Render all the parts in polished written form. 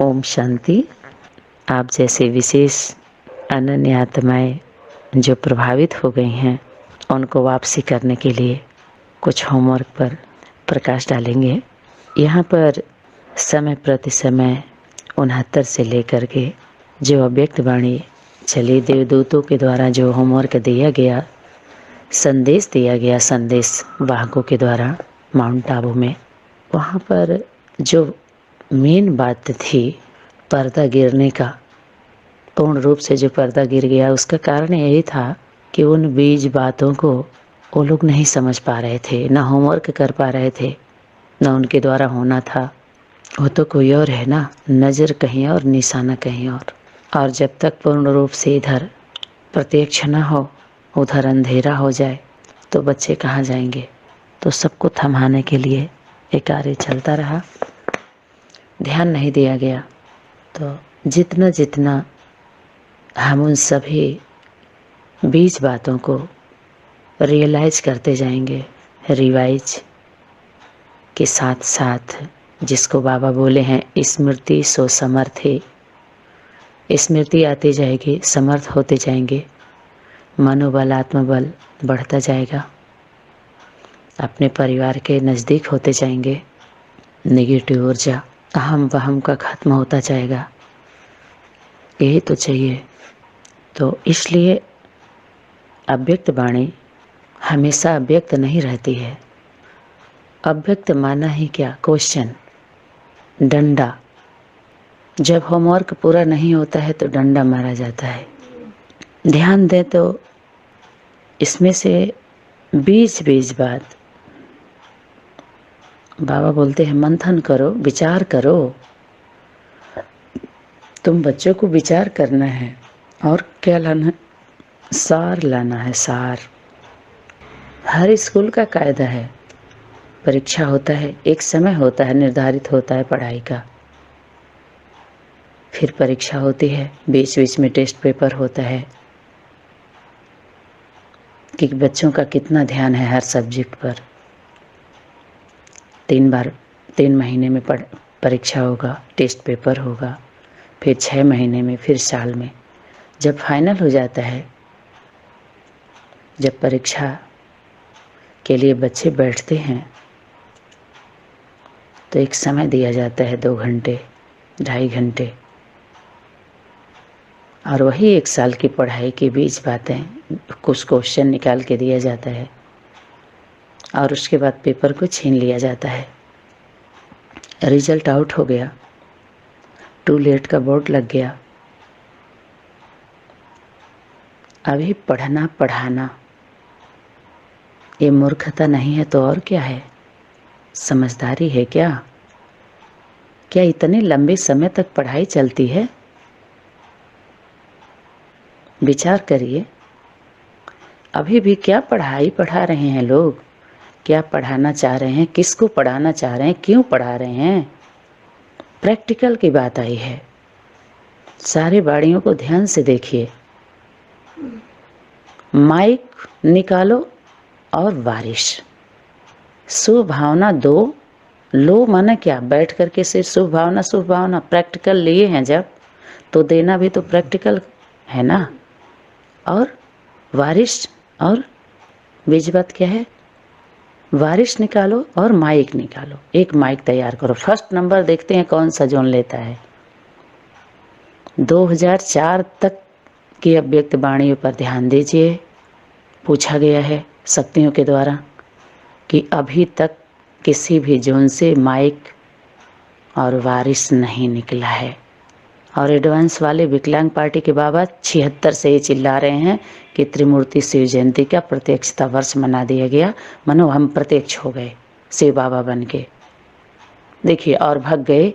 ओम शांति। आप जैसे विशेष अनन्य आत्माएं जो प्रभावित हो गई हैं, उनको वापसी करने के लिए कुछ होमवर्क पर प्रकाश डालेंगे। यहाँ पर समय प्रति समय 69 से लेकर के जो अव्यक्त वाणी चली, देवदूतों के द्वारा जो होमवर्क दिया गया, संदेश दिया गया, संदेश वाहकों के द्वारा माउंट आबू में, वहाँ पर जो मेन बात थी पर्दा गिरने का, पूर्ण रूप से जो पर्दा गिर गया, उसका कारण यही था कि उन बीज बातों को वो लोग नहीं समझ पा रहे थे, ना होमवर्क कर पा रहे थे, ना उनके द्वारा होना था। वो तो कोई और है ना, नज़र कहीं और, निशाना कहीं और जब तक पूर्ण रूप से इधर प्रत्यक्ष न हो, उधर अंधेरा हो जाए, तो बच्चे कहाँ जाएंगे। तो सबको थमाने के लिए ये कार्य चलता रहा, ध्यान नहीं दिया गया। तो जितना जितना हम उन सभी बीज बातों को रियलाइज करते जाएंगे, रिवाइज के साथ साथ, जिसको बाबा बोले हैं स्मृति सो समर्थी, स्मृति आती जाएगी, समर्थ होते जाएंगे, मनोबल आत्मबल बढ़ता जाएगा, अपने परिवार के नज़दीक होते जाएंगे, नेगेटिव ऊर्जा अहम वहम का खत्म होता जाएगा। यही तो चाहिए। तो इसलिए अव्यक्त वाणी हमेशा अव्यक्त नहीं रहती है। अव्यक्त माना ही क्या, क्वेश्चन, डंडा। जब होमवर्क पूरा नहीं होता है तो डंडा मारा जाता है। ध्यान दें तो इसमें से बीज बीज बात बाबा बोलते हैं, मंथन करो, विचार करो। तुम बच्चों को विचार करना है और क्या लाना है, सार लाना है, सार। हर स्कूल का कायदा है, परीक्षा होता है, एक समय होता है, निर्धारित होता है पढ़ाई का, फिर परीक्षा होती है, बीच बीच में टेस्ट पेपर होता है कि बच्चों का कितना ध्यान है हर सब्जेक्ट पर। 3 महीने में परीक्षा होगा, टेस्ट पेपर होगा, फिर 6 महीने में, फिर साल में। जब फाइनल हो जाता है, जब परीक्षा के लिए बच्चे बैठते हैं, तो एक समय दिया जाता है, 2 घंटे, 2.5 घंटे, और वही 1 साल की पढ़ाई की बीच बातें, कुछ क्वेश्चन निकाल के दिया जाता है और उसके बाद पेपर को छीन लिया जाता है। रिजल्ट आउट हो गया, टू लेट का बोर्ड लग गया। अभी पढ़ना पढ़ाना ये मूर्खता नहीं है तो और क्या है, समझदारी है क्या? क्या इतने लंबे समय तक पढ़ाई चलती है? विचार करिए। अभी भी क्या पढ़ाई पढ़ा रहे हैं लोग, क्या पढ़ाना चाह रहे हैं, किसको पढ़ाना चाह रहे हैं, क्यों पढ़ा रहे हैं? प्रैक्टिकल की बात आई है। सारे बाड़ियों को ध्यान से देखिए। माइक निकालो और बारिश, शुभ भावना दो। लो माना क्या, बैठ करके सिर्फ शुभ भावना प्रैक्टिकल लिए हैं जब, तो देना भी तो प्रैक्टिकल है ना। और बारिश और बीजबात क्या है, बारिश निकालो और माइक निकालो, एक माइक तैयार करो। फर्स्ट नंबर देखते हैं कौन सा जोन लेता है। 2004 तक की अव्यक्त वाणियों पर ध्यान दीजिए। पूछा गया है शक्तियों के द्वारा कि अभी तक किसी भी जोन से माइक और बारिश नहीं निकला है। और एडवांस वाले विकलांग पार्टी के बाबा 76 से ये चिल्ला रहे हैं कि त्रिमूर्ति शिव जयंती का प्रत्यक्षता वर्ष मना दिया गया, मानो हम प्रत्यक्ष हो गए शिव बाबा बन के। देखिए, और भग गए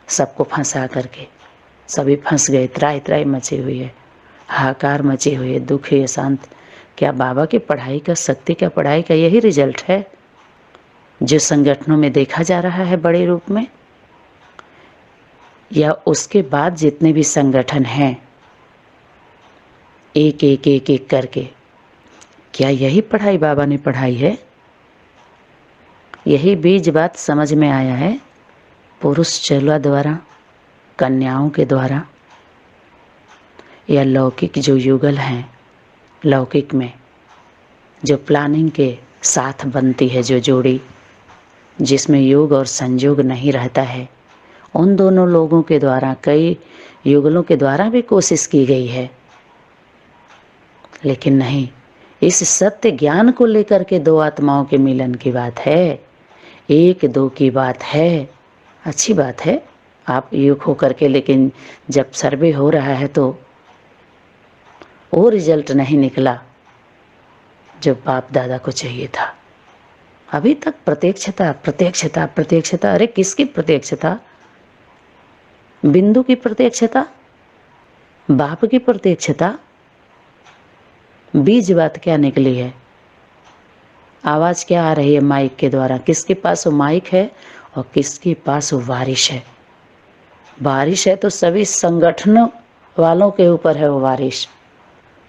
सबको फंसा करके, सभी फंस गए, त्राही त्राही मची हुई है, हाहाकार मची हुई है, दुख है, शांत। क्या बाबा की पढ़ाई का, शक्ति का पढ़ाई का यही रिजल्ट है जो संगठनों में देखा जा रहा है बड़े रूप में? या उसके बाद जितने भी संगठन हैं एक एक एक एक करके, क्या यही पढ़ाई बाबा ने पढ़ाई है? यही बीज बात समझ में आया है पुरुष चेला द्वारा कन्याओं के द्वारा या लौकिक जो युगल हैं, लौकिक में जो प्लानिंग के साथ बनती है जो जोड़ी, जिसमें योग और संयोग नहीं रहता है, उन दोनों लोगों के द्वारा, कई युगलों के द्वारा भी कोशिश की गई है, लेकिन नहीं। इस सत्य ज्ञान को लेकर के दो आत्माओं के मिलन की बात है, एक दो की बात है। अच्छी बात है आप युग हो करके, लेकिन जब सर्वे हो रहा है तो वो रिजल्ट नहीं निकला जो बाप दादा को चाहिए था। अभी तक प्रत्यक्षता प्रत्यक्षता प्रत्यक्षता। अरे किसकी प्रत्यक्षता? बिंदु की प्रत्यक्षता, बाप की प्रत्यक्षता। बीज बात क्या निकली है? आवाज क्या आ रही है माइक के द्वारा? किसके पास वो माइक है और किसके पास वो बारिश है? बारिश है तो सभी संगठनों वालों के ऊपर है वो बारिश।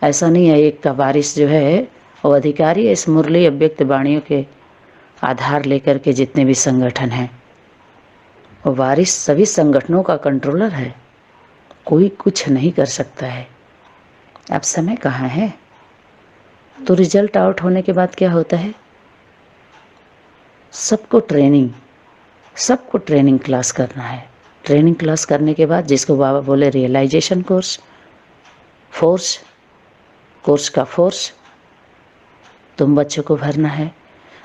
ऐसा नहीं है एक का बारिश जो है वो अधिकारी है। इस मुरली अव्यक्त वाणियों के आधार लेकर के जितने भी संगठन हैं, वो बारिश सभी संगठनों का कंट्रोलर है। कोई कुछ नहीं कर सकता है। अब समय कहाँ है? तो रिजल्ट आउट होने के बाद क्या होता है? सबको ट्रेनिंग क्लास करना है। ट्रेनिंग क्लास करने के बाद जिसको बाबा बोले रियलाइजेशन कोर्स, कोर्स का फोर्स तुम बच्चों को भरना है।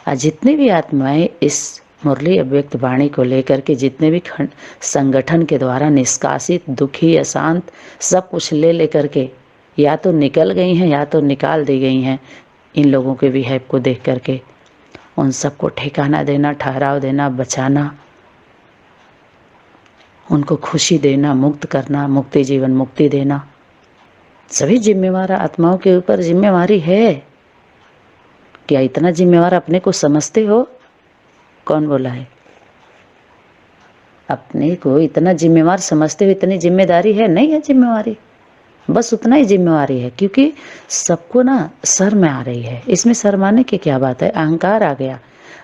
और जितने भी आत्माएं इस मुरली अव्यक्त वाणी को लेकर के, जितने भी संगठन के द्वारा निष्कासित, दुखी, अशांत, सब कुछ ले करके या तो निकल गई हैं या तो निकाल दी गई हैं, इन लोगों के बिहेव को देख करके उन सबको ठिकाना देना, ठहराव देना, बचाना, उनको खुशी देना, मुक्त करना, मुक्ति जीवन मुक्ति देना, सभी जिम्मेवार आत्माओं के ऊपर जिम्मेवारी है। क्या इतना जिम्मेवार अपने को समझते हो? कौन बोला है? अपने को इतना जिम्मेवार समझते हो? इतनी जिम्मेदारी है? नहीं है जिम्मेवारी, बस उतना ही जिम्मेवारी है। क्योंकि सबको ना शर्म आ रही है। इसमें शर्माने की क्या बात है? अहंकार आ गया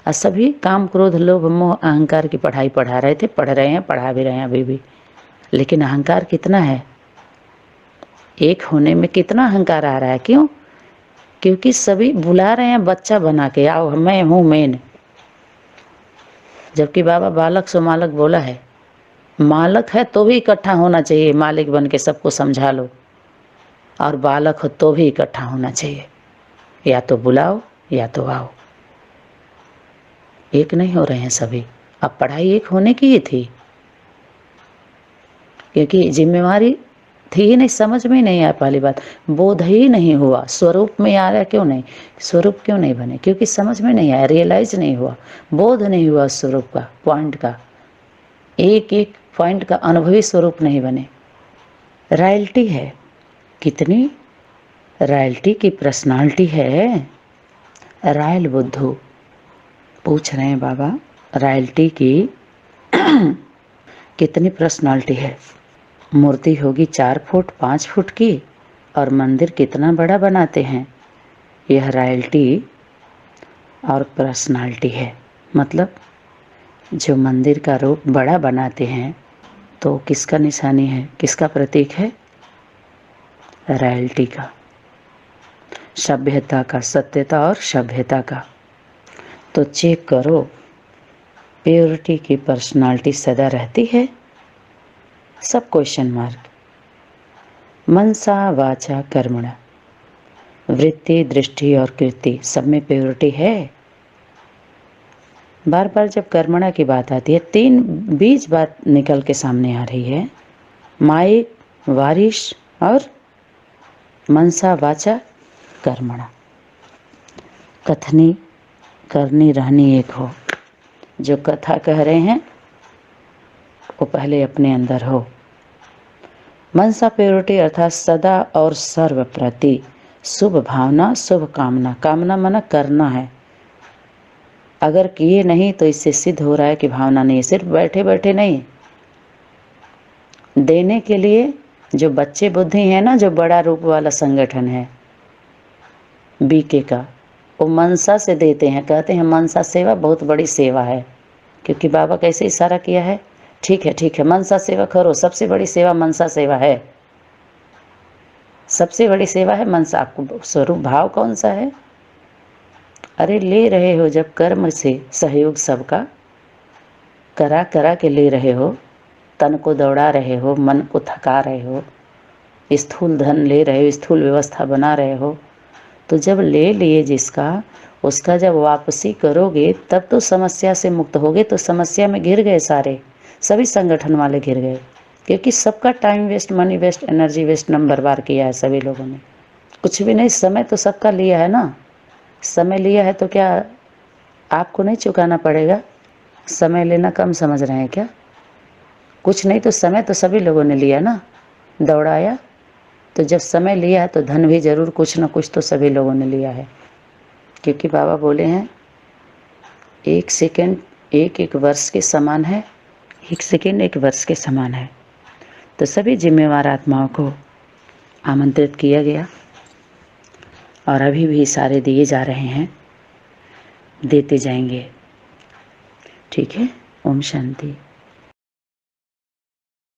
और सभी काम, क्रोध, लोभ, मोह, अहंकार की पढ़ाई पढ़ा रहे थे, पढ़ रहे हैं, पढ़ा भी रहे हैं अभी भी। लेकिन अहंकार कितना है? एक होने में कितना अहंकार आ रहा है? क्यों? क्योंकि सभी बुला रहे हैं बच्चा बना के, आओ मैं हूँ मेन। जबकि बाबा बालक सो मालक बोला है। मालक है तो भी इकट्ठा होना चाहिए, मालिक बन के सबको समझा लो। और बालक हो तो भी इकट्ठा होना चाहिए, या तो बुलाओ या तो आओ। एक नहीं हो रहे हैं सभी। अब पढ़ाई एक होने की ही थी, क्योंकि जिम्मेवारी थी ही नहीं, समझ में नहीं आया। पहली बात, बोध ही नहीं हुआ। स्वरूप में आ रहा क्यों नहीं? स्वरूप क्यों नहीं बने? क्योंकि समझ में नहीं आया, रियलाइज नहीं हुआ, बोध नहीं हुआ स्वरूप का, पॉइंट का, एक एक पॉइंट का अनुभवी स्वरूप नहीं बने। रॉयल्टी है, कितनी रॉयल्टी की पर्सनालिटी है। रॉयल बुद्धू पूछ रहे हैं बाबा, रॉयल्टी की कितनी पर्सनालिटी है? मूर्ति होगी 4 फुट 5 फुट की, और मंदिर कितना बड़ा बनाते हैं। यह रॉयल्टी और पर्सनालिटी है। मतलब जो मंदिर का रूप बड़ा बनाते हैं तो किसका निशानी है, किसका प्रतीक है? रॉयल्टी का, सभ्यता का, सत्यता और सभ्यता का। तो चेक करो, प्योरिटी की पर्सनालिटी सदा रहती है। सब क्वेश्चन मार्क। मनसा वाचा कर्मणा, वृत्ति, दृष्टि और कृति, सब में प्योरिटी है। बार बार जब कर्मणा की बात आती है, 3 बीज बात निकल के सामने आ रही है। माइक, वारिश और मनसा वाचा कर्मणा। कथनी, करनी, रहनी एक हो। जो कथा कह रहे हैं वो पहले अपने अंदर हो। मनसा प्योरिटी अर्थात सदा और सर्व प्रति शुभ भावना, शुभ कामना। कामना माना करना है। अगर किए नहीं तो इससे सिद्ध हो रहा है कि भावना नहीं है। सिर्फ बैठे बैठे नहीं, देने के लिए जो बच्चे बुद्धि है ना, जो बड़ा रूप वाला संगठन है बीके का, वो मनसा से देते हैं। कहते हैं मनसा सेवा बहुत बड़ी सेवा है। क्योंकि बाबा कैसे इशारा किया है, ठीक है, मनसा सेवा करो। सबसे बड़ी सेवा मनसा सेवा है, सबसे बड़ी सेवा है मनसा। आपको स्वरूप भाव कौन सा है? अरे ले रहे हो जब कर्म से सहयोग सबका, करा करा के ले रहे हो, तन को दौड़ा रहे हो, मन को थका रहे हो, स्थूल धन ले रहे हो, स्थूल व्यवस्था बना रहे हो, तो जब ले लिए जिसका, उसका जब वापसी करोगे तब तो समस्या से मुक्त होगे। तो समस्या में घिर गए सारे, सभी संगठन वाले घिर गए, क्योंकि सबका time waste, money waste, energy waste number बार किया है सभी लोगों ने। कुछ भी नहीं, समय तो सबका लिया है ना। समय लिया है तो क्या आपको नहीं चुकाना पड़ेगा? समय लेना कम समझ रहे हैं क्या? कुछ नहीं तो समय तो सभी लोगों ने लिया ना, दौड़ाया। तो जब समय लिया है तो धन भी जरूर कुछ ना कुछ तो सभी लोगों ने लिया है, क्योंकि बाबा बोले हैं 1 सेकंड 1 वर्ष के समान है, 1 सेकंड 1 वर्ष के समान है। तो सभी जिम्मेवार आत्माओं को आमंत्रित किया गया और अभी भी इशारे दिए जा रहे हैं, देते जाएंगे। ठीक है, ओम शांति।